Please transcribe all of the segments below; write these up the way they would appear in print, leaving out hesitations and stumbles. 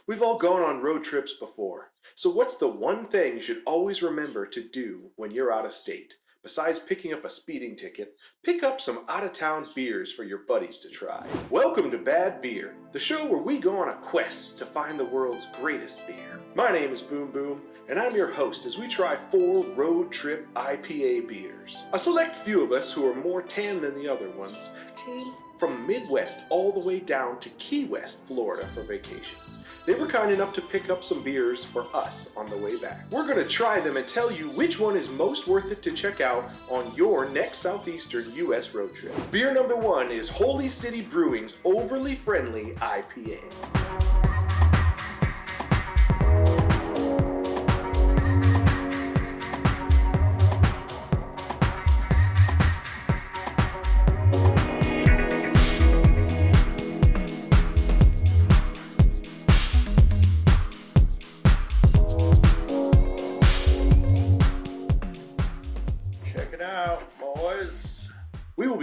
We've all gone on road trips before. So what's the one thing you should always remember to do when you're out of state? Besides picking up a speeding ticket, pick up some out-of-town beers for your buddies to try. Welcome to Bad Beer, the show where we go on a quest to find the world's greatest beer. My name is Boom, and I'm your host as we try 4 road trip IPA beers. A select few of us who are more tan than the other ones came from Midwest all the way down to Key West, Florida for vacation. They were kind enough to pick up some beers for us on the way back. We're going to try them and tell you which one is most worth it to check out on your next southeastern U.S. road trip. Beer number 1 is Holy City Brewing's Overly Friendly IPA.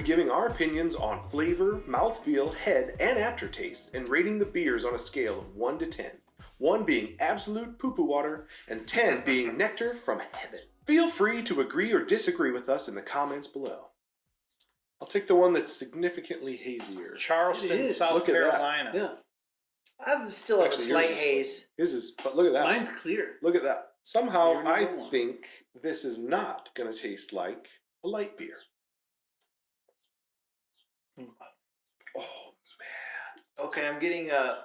Giving our opinions on flavor, mouthfeel, head, and aftertaste, and rating the beers on a scale of 1 to 10. 1 being absolute poo-poo water, and 10 being nectar from heaven. Feel free to agree or disagree with us in the comments below. I'll take the one that's significantly hazier. Charleston, South Carolina. Yeah. I still have a slight haze. His is, but look at that. Mine's clear. Look at that. Somehow I think this is not going to taste like a light beer. Oh man. Okay, I'm getting a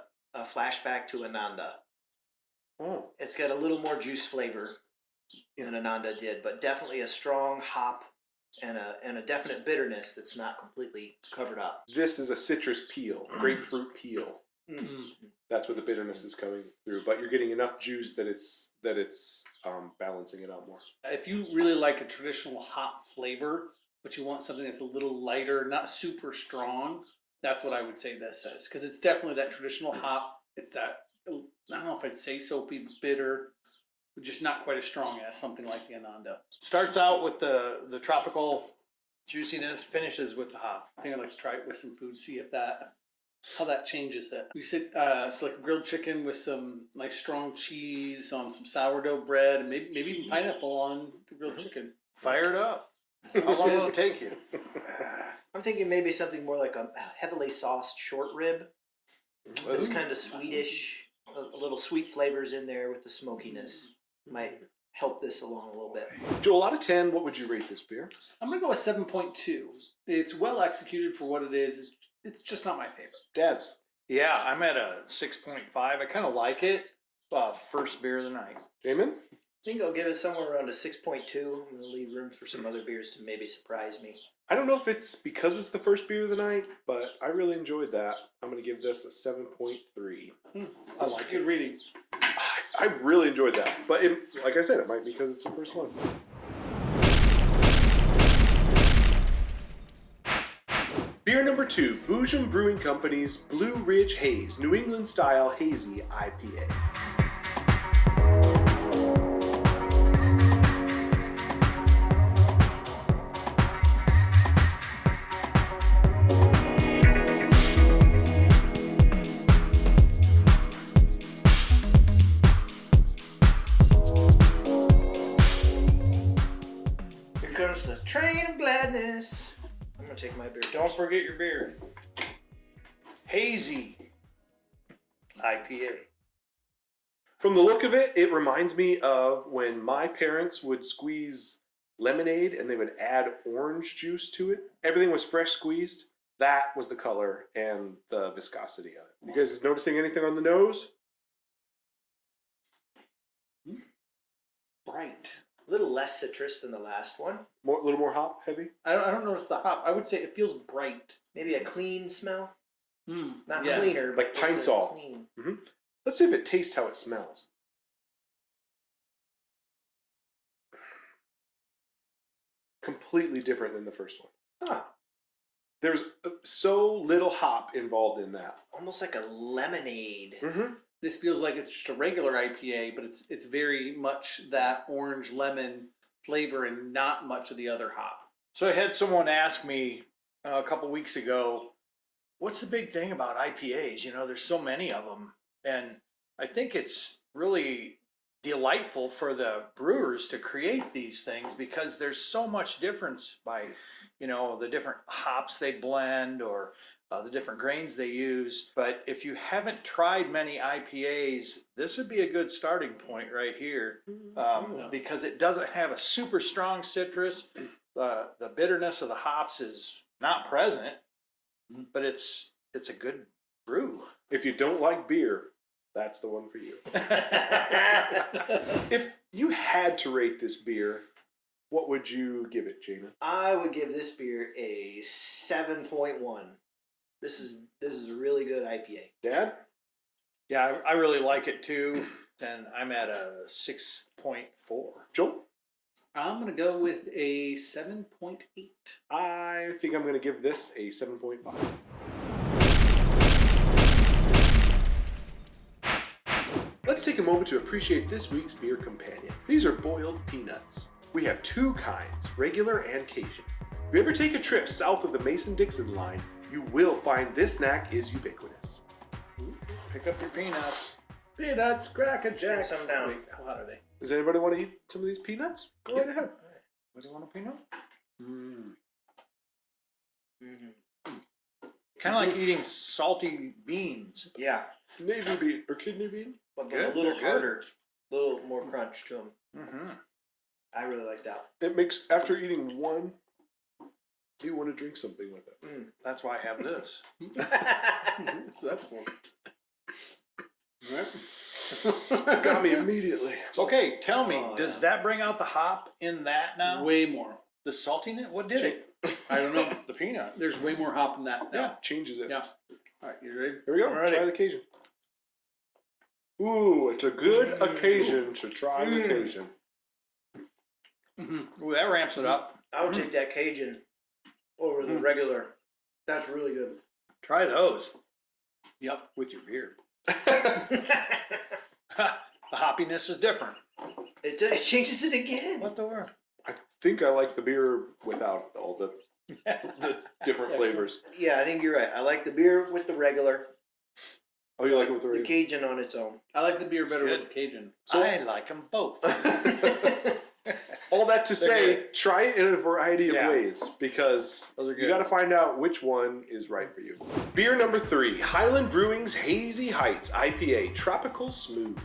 flashback to Ananda. Oh. It's got a little more juice flavor than Ananda did, but definitely a strong hop and a definite bitterness that's not completely covered up. This is a citrus peel, grapefruit peel. Mm-hmm. That's where the bitterness is coming through, but you're getting enough juice that it's balancing it out more. If you really like a traditional hop flavor, but you want something that's a little lighter, not super strong, that's what I would say this is. Because it's definitely that traditional hop. It's that, I don't know if I'd say soapy, bitter, but just not quite as strong as something like the Ananda. Starts out with the tropical juiciness, finishes with the hop. I think I'd like to try it with some food, see if how that changes it. You said, so like grilled chicken with some nice strong cheese on some sourdough bread, and maybe even pineapple on the grilled chicken. Fire it up. How long will it take you? I'm thinking maybe something more like a heavily sauced short rib. It's kind of Swedish, a little sweet flavors in there with the smokiness. Might help this along a little bit. Joel, out of 10, what would you rate this beer? I'm going to go with 7.2. It's well executed for what it is. It's just not my favorite. Dad? Yeah, I'm at a 6.5. I kind of like it. First beer of the night. Damon? I think I'll give it somewhere around a 6.2. I'm going to leave room for some other beers to maybe surprise me. I don't know if it's because it's the first beer of the night, but I really enjoyed that. I'm going to give this a 7.3. I like good reading. I really enjoyed that. But like I said, it might be because it's the first one. Beer number 2, Boojum Brewing Company's Blue Ridge Haze, New England Style Hazy IPA. The train of gladness. I'm gonna take my beer. Don't forget your beer. Hazy IPA. From the look of it, it reminds me of when my parents would squeeze lemonade and they would add orange juice to it. Everything was fresh squeezed. That was the color and the viscosity of it. You guys noticing anything on the nose? Bright. A little less citrus than the last one. A little more hop heavy? I don't notice the hop. I would say it feels bright. Maybe a clean smell. Not yes. cleaner, but Like Pine Sol. Clean. Mm-hmm. Let's see if it tastes how it smells. Completely different than the first one. Huh. There's so little hop involved in that. Almost like a lemonade. Mm-hmm. This feels like it's just a regular IPA, but it's very much that orange lemon flavor and not much of the other hop. So I had someone ask me a couple weeks ago, what's the big thing about IPAs? You know, there's so many of them. And I think it's really delightful for the brewers to create these things because there's so much difference by, the different hops they blend or the different grains they use. But if you haven't tried many IPAs, this would be a good starting point right here, because it doesn't have a super strong citrus. The bitterness of the hops is not present, but it's a good brew. If you don't like beer, that's the one for you. If you had to rate this beer, what would you give it, Jamin? I would give this beer a 7.1. This is a really good IPA. Dad? Yeah, I really like it too, and I'm at a 6.4. Joel? I'm gonna go with a 7.8. I think I'm going to give this a 7.5. Let's take a moment to appreciate this week's beer companion. These are boiled peanuts. We have two kinds, regular and Cajun. If you ever take a trip south of the Mason-Dixon line, you will find this snack is ubiquitous. Pick up your peanuts. Peanuts, Cracker Jacks. Some down. Wait, how hot are they? Does anybody want to eat some of these peanuts? Go right ahead. What do you want a peanut? Mm-hmm. Kind of like eating salty beans. Yeah, Navy bean or kidney bean? but Good, a little they're good. harder, a little more crunch to them. Mm-hmm. I really like that. It makes, after eating one, you want to drink something with it. That's why I have this. That's cool. Right. Got me immediately. Okay, tell me, Oh, does yeah. that bring out the hop in that now? Way more. The saltiness? What did it? I don't know. The peanut. There's way more hop in that. Yeah. Changes it. Yeah. All right, you ready? Here we go. I'm ready. Try the Cajun. Ooh, it's a good occasion to try the Cajun. Mm-hmm. Ooh, that ramps it up. I would take that Cajun over the regular. That's really good. Try those Yep. with your beer. The hoppiness is different. It changes it again. What the world? I think I like the beer without all the different flavors. Yeah, I think you're right. I like the beer with the regular. Oh, you like it with the The regular? Cajun on its own. I like the beer better good. with the Cajun. I like them both. All that to say, good. try it in a variety of Yeah. ways because Those are you good. got to find out which one is right for you. Beer number 3, Highland Brewing's Hazy Heights IPA Tropical Smooth.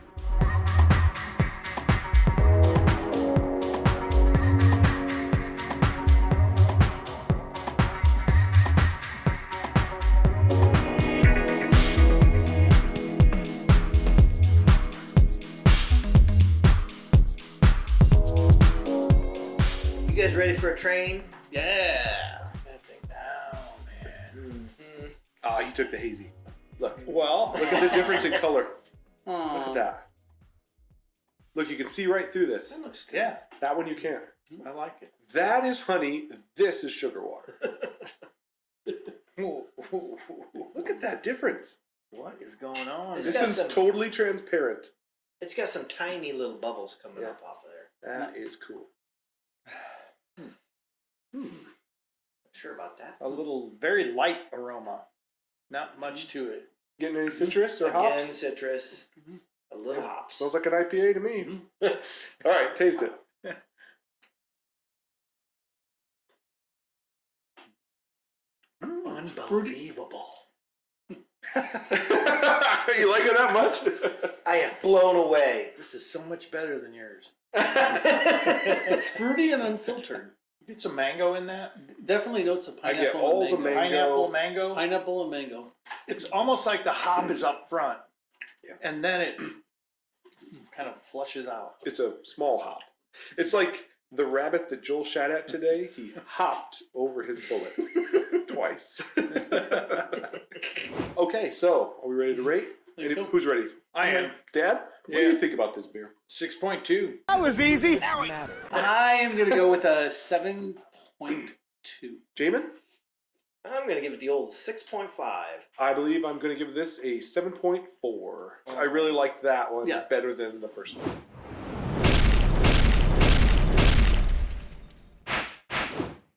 You guys ready for a train? Yeah. That thing down, man. Mm-hmm. Ah, you took the hazy. Look, Well, look at the difference in color. Look Aw. at that. Look, you can see right through this. That looks good. yeah, That one you can't. I like it. That is honey. This is sugar water. Look at that difference. What is going on? It's This got is some- totally transparent. It's got some tiny little bubbles coming Yeah. up off of there. That is cool. Not sure about that. A little, very light aroma. Not much to it. Getting any citrus or Again, hops? citrus. A little hops. Smells like an IPA to me. All right, taste it. Unbelievable. You like it that much? I am blown away. This is so much better than yours. It's fruity and unfiltered. You get some mango in that? Definitely notes of I pineapple get all the and mango. mango. Pineapple, mango. Pineapple and mango. It's almost like the hop is up front. Yeah. And then it kind of flushes out. It's a small hop. It's like the rabbit that Joel shot at today. He hopped over his bullet twice. Okay, so are we ready to rate? Think so. Who's ready? I am. Dad, what do Yeah. you think about this beer? 6.2. I am gonna go with a 7.2. Jamin? I'm gonna give it the old 6.5. I believe I'm going to give this a 7.4. I really like that one Yeah. better than the first one.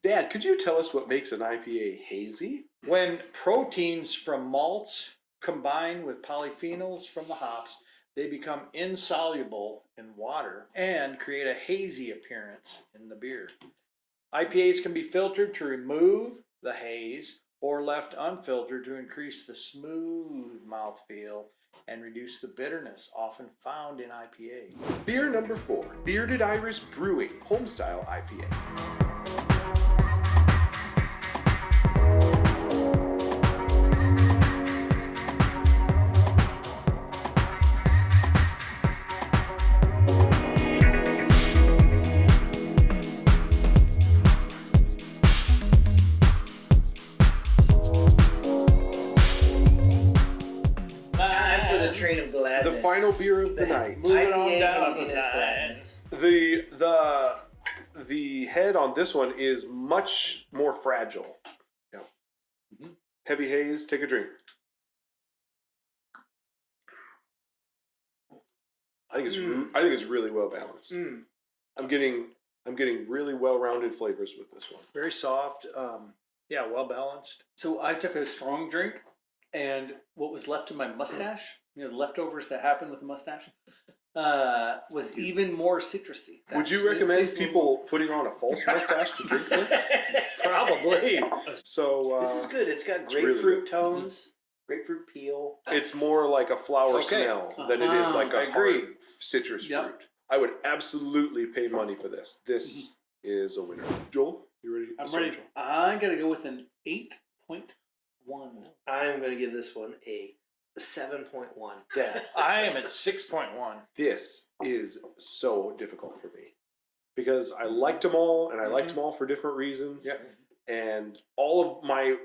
Dad, could you tell us what makes an IPA hazy? When proteins from malts combine with polyphenols from the hops, they become insoluble in water and create a hazy appearance in the beer. IPAs can be filtered to remove the haze or left unfiltered to increase the smooth mouthfeel and reduce the bitterness often found in IPA. Beer number 4, Bearded Iris Brewing Homestyle IPA. Time for the train of gladness. The final beer of the night. Moving on IPA down haziness, the line. gladness. The head on this one is much more fragile. Yeah. Heavy haze. Take a drink. I think it's really well balanced. Mm. I'm getting really well-rounded flavors with this one. Very soft. Yeah, well balanced. So I took a strong drink, and what was left in my mustache, the leftovers that happen with a mustache, was even more citrusy. Would you recommend people putting on a false mustache to drink this? Probably. So This is good. It's got it's really grapefruit good. tones, grapefruit peel. It's more like a flower Okay. smell than it is like I a agree. hard citrus Yep. fruit. I would absolutely pay money for this. This is a winner. Joel, you ready? I'm Sorry, ready. Joel. I'm gonna go with an 8.1. I'm going to give this one a 7.1. Yeah. I am at 6.1. This is so difficult for me because I liked them all and I liked them all for different reasons. Yeah. And all of my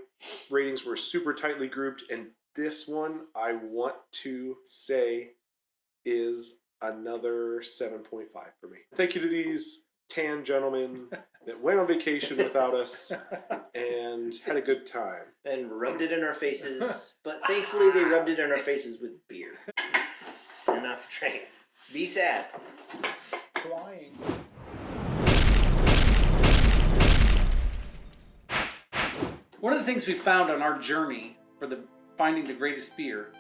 ratings were super tightly grouped. And this one, I want to say, is another 7.5 for me. Thank you to these tan gentlemen that went on vacation without us and had a good time. And rubbed it in our faces. But thankfully, they rubbed it in our faces with beer. Enough train. Be sad. Flying. One of the things we found on our journey for finding the greatest beer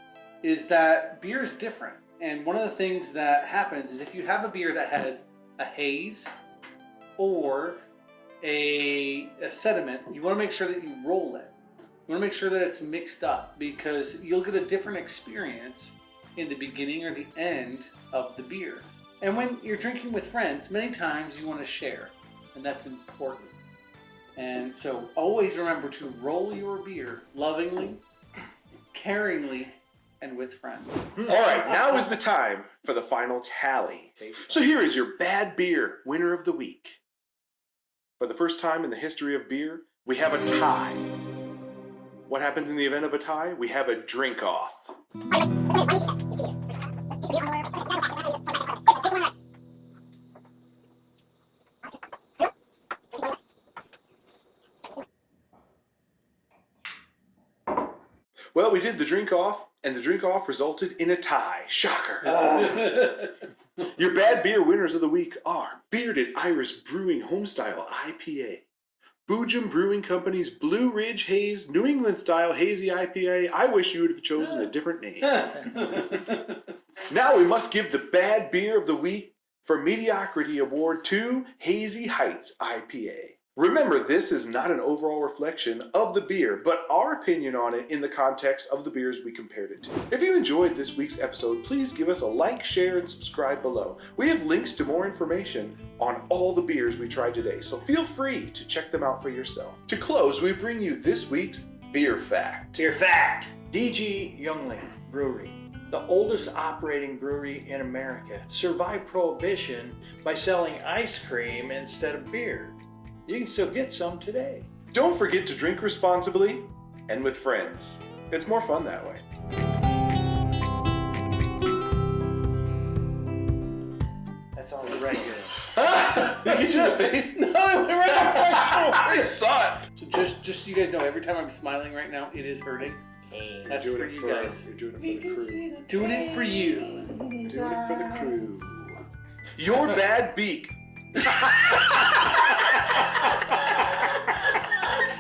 is that beer is different. And one of the things that happens is if you have a beer that has a haze or a sediment, you want to make sure that you roll it. You want to make sure that it's mixed up because you'll get a different experience in the beginning or the end of the beer. And when you're drinking with friends, many times you want to share, and that's important. And so always remember to roll your beer lovingly, caringly, and with friends. All right, now is the time for the final tally. So here is your bad beer winner of the week. For the first time in the history of beer, we have a tie. What happens in the event of a tie? We have a drink off. Well, we did the drink off, and the drink off resulted in a tie. Shocker. Your bad beer winners of the week are Bearded Iris Brewing Homestyle IPA, Boojum Brewing Company's Blue Ridge Haze New England Style Hazy IPA. I wish you would have chosen a different name. Now we must give the bad beer of the week for mediocrity award to Hazy Heights IPA. Remember, this is not an overall reflection of the beer, but our opinion on it in the context of the beers we compared it to. If you enjoyed this week's episode, please give us a like, share, and subscribe below. We have links to more information on all the beers we tried today, so feel free to check them out for yourself. To close, we bring you this week's Beer Fact. Beer fact. D.G. Youngling Brewery, the oldest operating brewery in America, survived Prohibition by selling ice cream instead of beer. You can still get some today. Don't forget to drink responsibly and with friends. It's more fun that way. That's all right. Did it get you in the face? No, it went right up my I saw it. So just so you guys know, every time I'm smiling right now, it is hurting. Pain. That's Doing for it you for guys. You're doing it for the crew. Doing it for you. Doing it for the crew. Your bad beak.